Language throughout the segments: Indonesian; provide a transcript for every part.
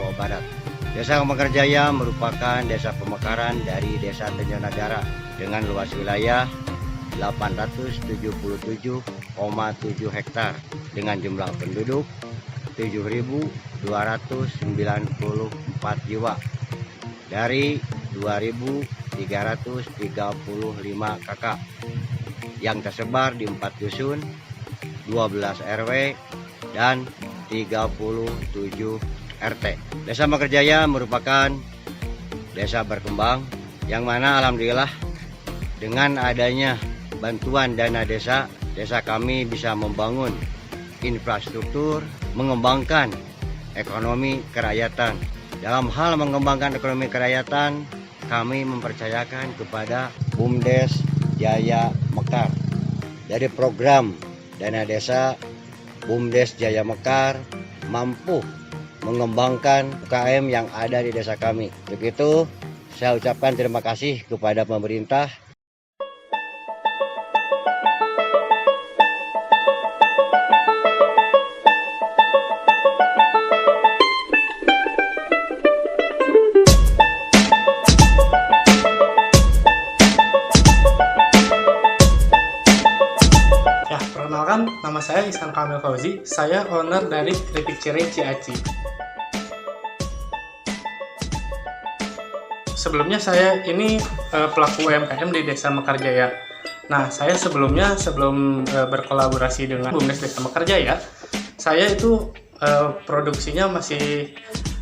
Jawa Barat. Desa Mekarjaya merupakan desa pemekaran dari Desa Tanjunagara dengan luas wilayah 877,7 hektar dengan jumlah penduduk 7.294 jiwa dari 2.335 kakak yang tersebar di 4 dusun, 12 RW, dan 37 RT. Desa Mekarjaya merupakan desa berkembang yang mana alhamdulillah dengan adanya bantuan dana desa, desa kami bisa membangun infrastruktur, mengembangkan ekonomi kerakyatan. Dalam hal mengembangkan ekonomi kerakyatan, kami mempercayakan kepada BUMDes Jaya Mekar. Dari program dana desa, BUMDes Jaya Mekar mampu mengembangkan UKM yang ada di desa kami. Untuk itu, saya ucapkan terima kasih kepada pemerintah. Perkenalkan, nama saya Ihsan Kamil Fauzi. Saya owner dari Keripik Cireng Ciaci. Sebelumnya saya ini pelaku UMKM di Desa Mekarjaya. Nah, saya sebelum berkolaborasi dengan BUMDes Desa Mekarjaya, saya itu produksinya masih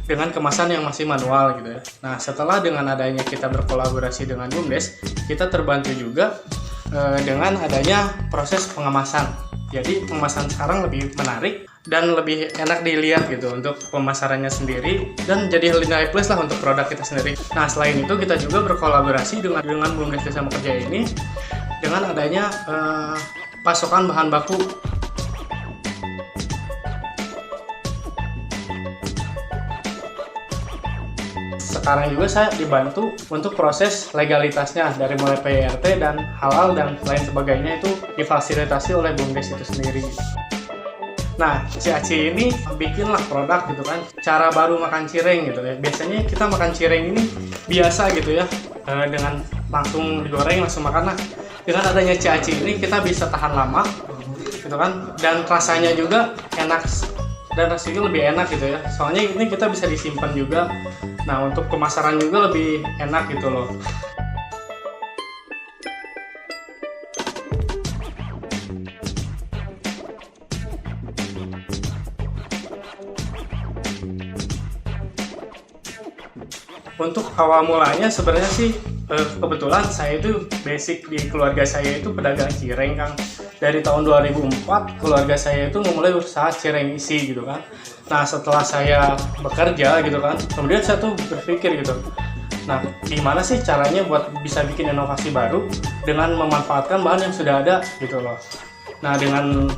dengan kemasan yang masih manual gitu ya. Nah, setelah dengan adanya kita berkolaborasi dengan BUMDes, kita terbantu juga dengan adanya proses pengemasan. Jadi pengemasan sekarang lebih menarik dan lebih enak dilihat gitu untuk pemasarannya sendiri, dan jadi nilai plus lah untuk produk kita sendiri. Nah, selain itu kita juga berkolaborasi dengan BUMDes Desa Mekarjaya ini dengan adanya pasokan bahan baku. Sekarang juga saya dibantu untuk proses legalitasnya dari mulai PRT dan halal dan lain sebagainya itu difasilitasi oleh BUMDes itu sendiri. Nah, Ciaci ini bikinlah produk gitu kan, cara baru makan cireng gitu ya. Biasanya kita makan cireng ini biasa gitu ya, dengan langsung digoreng langsung makan. Nah, dengan adanya Ciaci ini kita bisa tahan lama gitu kan, dan rasanya juga enak. Dan rasanya lebih enak gitu ya, soalnya ini kita bisa disimpan juga. Nah, untuk pemasaran juga lebih enak gitu loh. Untuk awal mulanya sebenarnya sih kebetulan saya itu basic di keluarga saya itu pedagang cireng, Kang. Dari tahun 2004 keluarga saya itu memulai usaha cireng isi gitu kan. Nah, setelah saya bekerja gitu kan, kemudian saya tuh berpikir gitu, nah gimana sih caranya buat bisa bikin inovasi baru dengan memanfaatkan bahan yang sudah ada gitu loh. Nah, dengan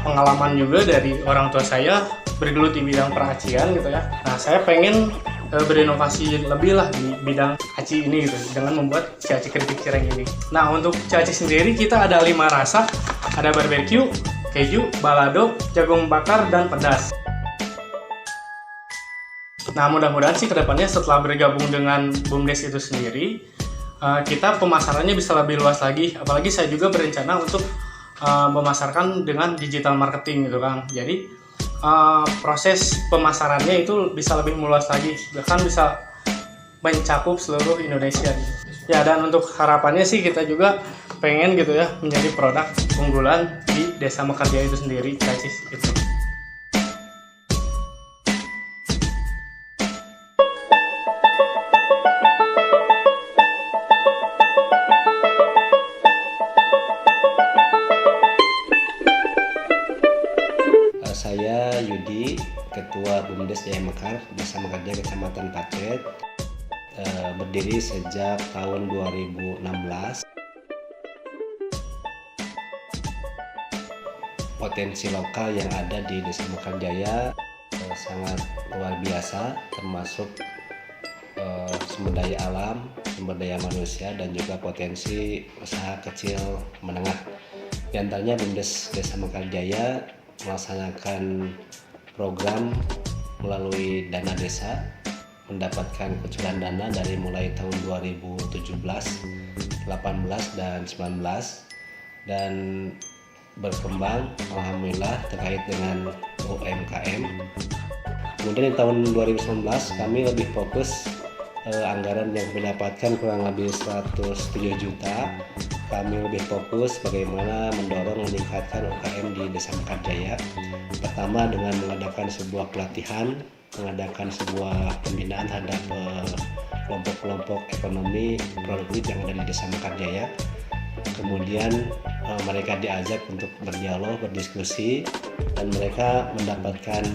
pengalaman juga dari orang tua saya bergelut di bidang peracian gitu ya. Nah, saya pengen berinovasi lebih lah di bidang aci ini gitu dengan membuat Ciaci Keripik Cireng ini. Nah, untuk Ciaci sendiri kita ada 5 rasa, ada barbecue, keju, balado, jagung bakar, dan pedas. Nah, mudah-mudahan sih kedepannya setelah bergabung dengan BUMDes itu sendiri, kita pemasarannya bisa lebih luas lagi. Apalagi saya juga berencana untuk memasarkan dengan digital marketing gitu kan. Jadi proses pemasarannya itu bisa lebih meluas lagi, bahkan bisa mencakup seluruh Indonesia gitu. Ya, dan untuk harapannya sih kita juga pengen gitu ya menjadi produk unggulan di Desa Mekarjaya itu sendiri, Ciaci itu. Saya Yudi, Ketua BUMDes Jaya Mekar, Desa Mekarjaya, Kecamatan Pacet, berdiri sejak tahun 2016. Potensi lokal yang ada di Desa Mekarjaya sangat luar biasa, termasuk sumber daya alam, sumber daya manusia, dan juga potensi usaha kecil menengah. Di antaranya BUMDes Desa Mekarjaya melaksanakan program melalui dana desa, mendapatkan kucuran dana dari mulai tahun 2017, 18 dan 19, dan berkembang alhamdulillah terkait dengan UMKM. Kemudian di tahun 2019 kami lebih fokus anggaran yang mendapatkan kurang lebih 107 juta. Kami lebih fokus bagaimana mendorong meningkatkan UKM di Desa Mekarjaya. Pertama dengan mengadakan sebuah pelatihan, mengadakan sebuah pembinaan terhadap kelompok-kelompok ekonomi produktif yang ada di Desa Mekarjaya. Kemudian mereka diajak untuk berdialog, berdiskusi, dan mereka mendapatkan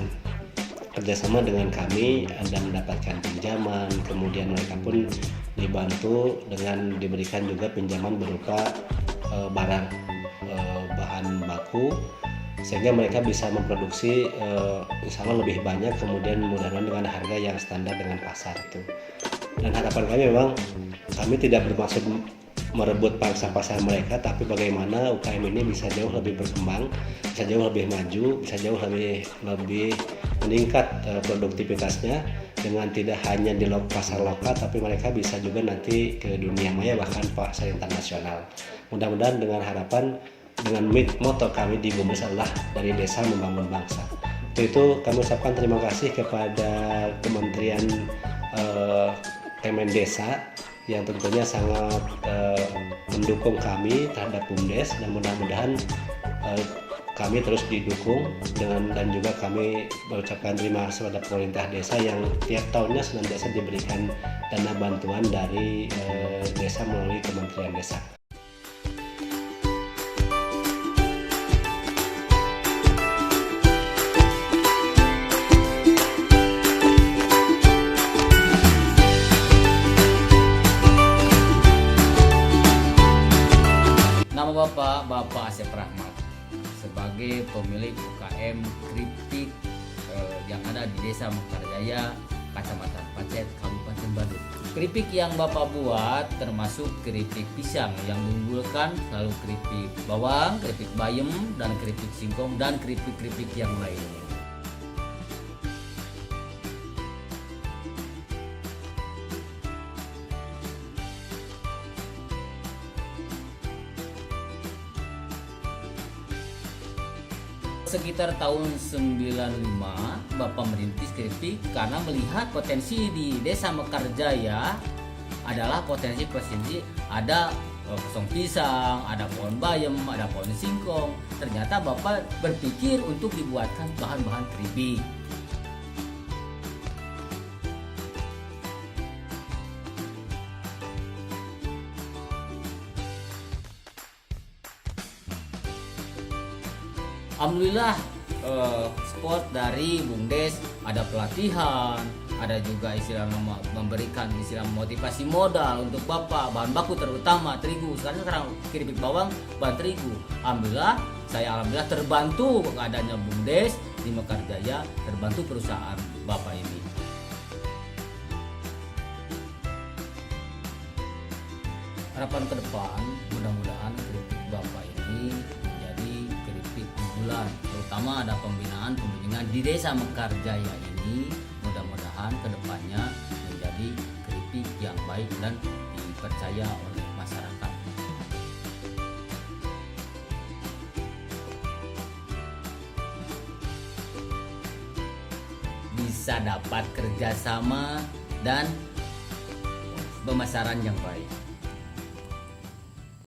kerjasama dengan kami dan mendapatkan pinjaman. Kemudian mereka pun dibantu dengan diberikan juga pinjaman berupa barang bahan baku, sehingga mereka bisa memproduksi insya Allah lebih banyak, kemudian mudah-mudahan dengan harga yang standar dengan pasar itu. Dan harapan kami memang kami tidak bermaksud merebut pangsa pasar mereka, tapi bagaimana UKM ini bisa jauh lebih berkembang, bisa jauh lebih maju, bisa jauh lebih meningkat produktivitasnya dengan tidak hanya di pasar lokal, tapi mereka bisa juga nanti ke dunia maya, bahkan pasar internasional. Mudah-mudahan dengan harapan, dengan motto kami di BUMDes adalah dari desa membangun bangsa. Untuk itu kami ucapkan terima kasih kepada Kementerian Kemendesa yang tentunya sangat mendukung kami terhadap BUMDes, dan mudah-mudahan kami terus didukung dan juga kami mengucapkan terima kasih kepada pemerintah desa yang tiap tahunnya senantiasa diberikan dana bantuan dari desa melalui Kementerian Desa. Nama Bapak Asep Rahmat sebagai pemilik UKM keripik yang ada di Desa Mekarjaya, Kecamatan Pacet, Kabupaten Badung. Keripik yang Bapak buat termasuk keripik pisang yang diunggulkan, lalu keripik bawang, keripik bayam, dan keripik singkong, dan keripik-keripik yang lainnya. Sekitar tahun 95 Bapak merintis keripik karena melihat potensi di Desa Mekarjaya adalah potensi ada kosong pisang, ada pohon bayam, ada pohon singkong. Ternyata Bapak berpikir untuk dibuatkan bahan-bahan keripik. Alhamdulillah sport dari BUMDes ada pelatihan, ada juga memberikan motivasi modal untuk Bapak, bahan baku terutama terigu. Sekarang keripik bawang bahan terigu. Alhamdulillah terbantu adanya BUMDes di Mekarjaya, terbantu perusahaan Bapak ini. Harapan ke depan mudah-mudahan keripik Bapak ini terutama ada pembinaan di Desa Mekarjaya ini, mudah-mudahan kedepannya menjadi keripik yang baik dan dipercaya oleh masyarakat. Bisa dapat kerjasama dan pemasaran yang baik.